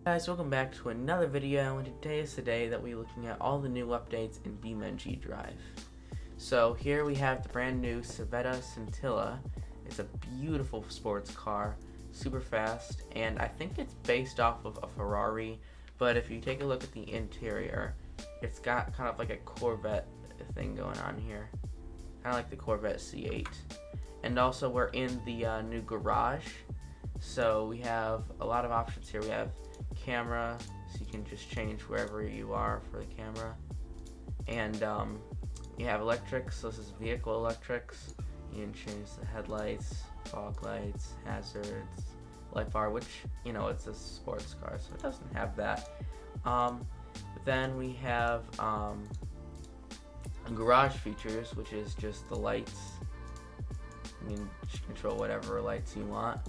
Guys, welcome back to another video, and today is the day that we're looking at all the new updates in BeamNG.drive. So here we have the brand new Civetta Scintilla. It's a beautiful sports car, super fast, and I think it's based off of a Ferrari, but if you take a look at the interior, it's got kind of like a Corvette thing going on here, kind of like the Corvette C8. And also we're in the new garage, so we have a lot of options here. We have camera, so you can just change wherever you are for the camera, and you have electrics, so this is vehicle electrics. You can change the headlights, fog lights, hazards, light bar, which, you know, it's a sports car, so it doesn't have that. But then we have garage features, which is just the lights. You can control whatever lights you want,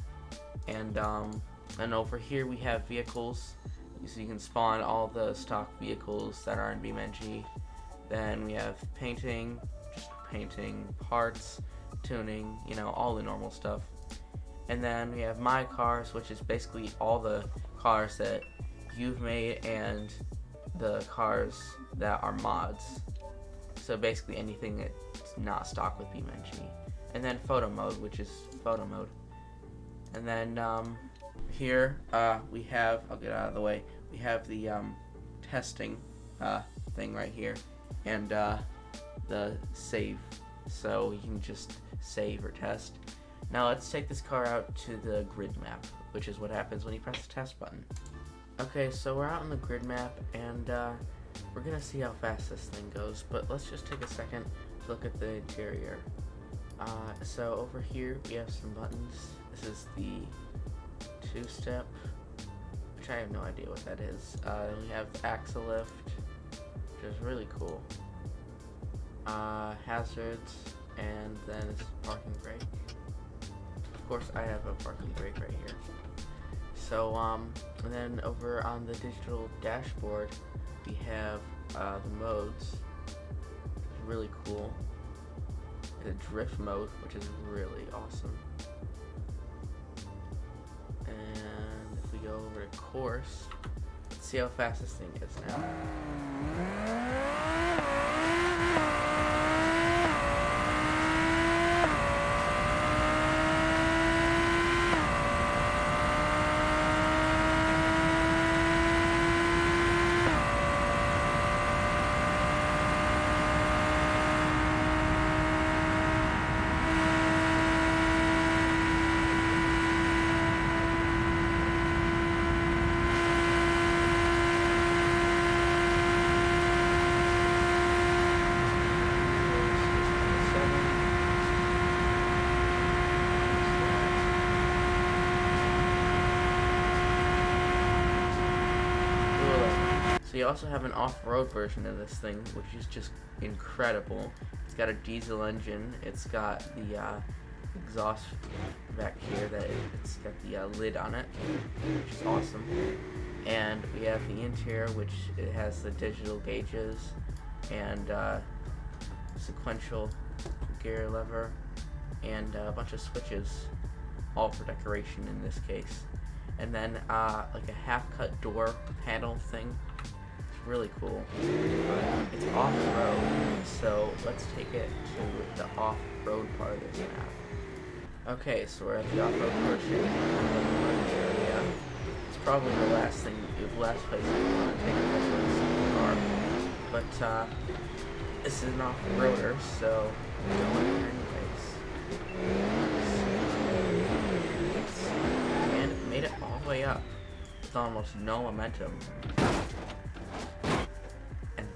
and over here we have vehicles, so you can spawn all the stock vehicles that are in BeamNG. Then we have painting, just painting, parts, tuning, you know, all the normal stuff. And then we have my cars, which is basically all the cars that you've made and the cars that are mods. So basically anything that's not stock with BeamNG. And then photo mode, which is photo mode. And then here we have, I'll get out of the way, we have the testing thing right here, and the save, so you can just save or test. Now let's take this car out to the grid map, which is what happens when you press the test button. Okay, so we're out on the grid map, and we're gonna see how fast this thing goes, but let's just take a second to look at the interior. So over here we have some buttons. This is the two-step, which I have no idea what that is. Then we have axle lift, which is really cool. Hazards, and then it's parking brake. Of course, I have a parking brake right here. So, and then over on the digital dashboard, we have the modes, which is really cool. The drift mode, which is really awesome. And if we go over to course, let's see how fast this thing is now. So you also have an off-road version of this thing, which is just incredible. It's got a diesel engine. It's got the exhaust back here that it's got the lid on it, which is awesome. And we have the interior, which it has the digital gauges and sequential gear lever and a bunch of switches, all for decoration in this case. And then like a half-cut door panel thing. Really cool. It's off-road, so let's take it to the off-road part of this map. Okay, so we're at the off-road portion area. It's probably the last place we want to take a look at this car. But this is an off-roader, so we're going anyways. And it made it all the way up with almost no momentum.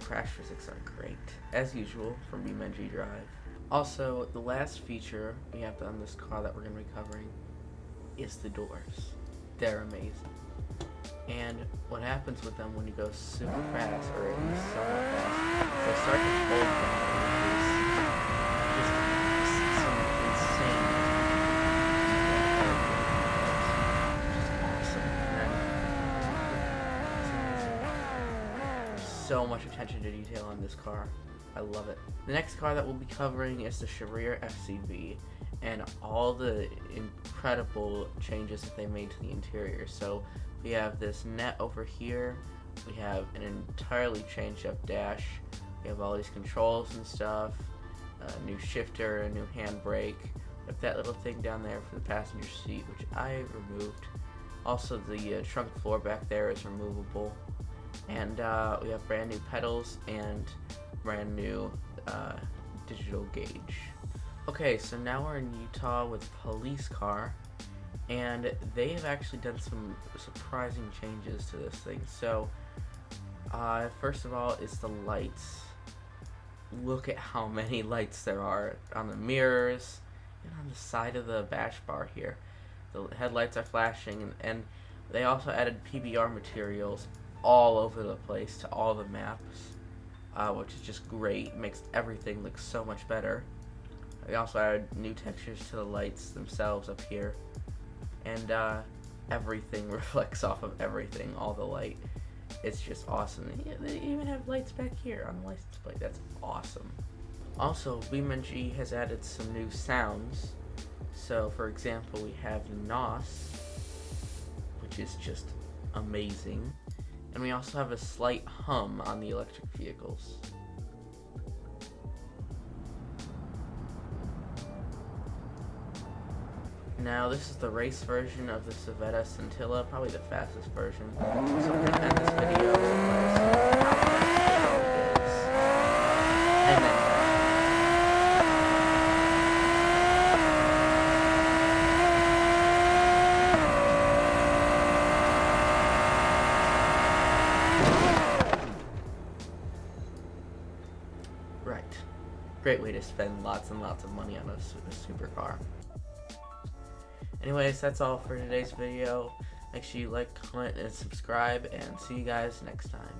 Crash physics are great, as usual, from BeamNG.drive. Also, the last feature we have on this car that we're going to be covering is the doors. They're amazing. And what happens with them when you go super fast, or at least somewhat fast, they start to fold down, which is just some insane, so much attention to detail on this car. I love it. The next car that we'll be covering is the Sharir FCV, and all the incredible changes that they made to the interior. So We have this net over here. We have an entirely changed up dash. We have all these controls and stuff. A new shifter, a new handbrake. We have that little thing down there for the passenger seat, which I removed. Also, the trunk floor back there is removable. And we have brand new pedals and brand new digital gauge. Okay, so now we're in Utah with Police Car, and they have actually done some surprising changes to this thing. So, first of all, is the lights. Look at how many lights there are on the mirrors and on the side of the bash bar here. The headlights are flashing, and they also added PBR materials all over the place to all the maps, which is just great. It makes everything look so much better. They also added new textures to the lights themselves up here, and everything reflects off of everything, all the light. It's just awesome. They even have lights back here on the license plate. That's awesome. Also, BeamNG has added some new sounds. So, for example, we have NOS, which is just amazing. And we also have a slight hum on the electric vehicles. Now, this is the race version of the Civetta Scintilla, probably the fastest version. So I'm going to end this video by saying how fast it is. And then right. Great way to spend lots and lots of money on a supercar. Anyways, that's all for today's video. Make sure you like, comment, and subscribe, and see you guys next time.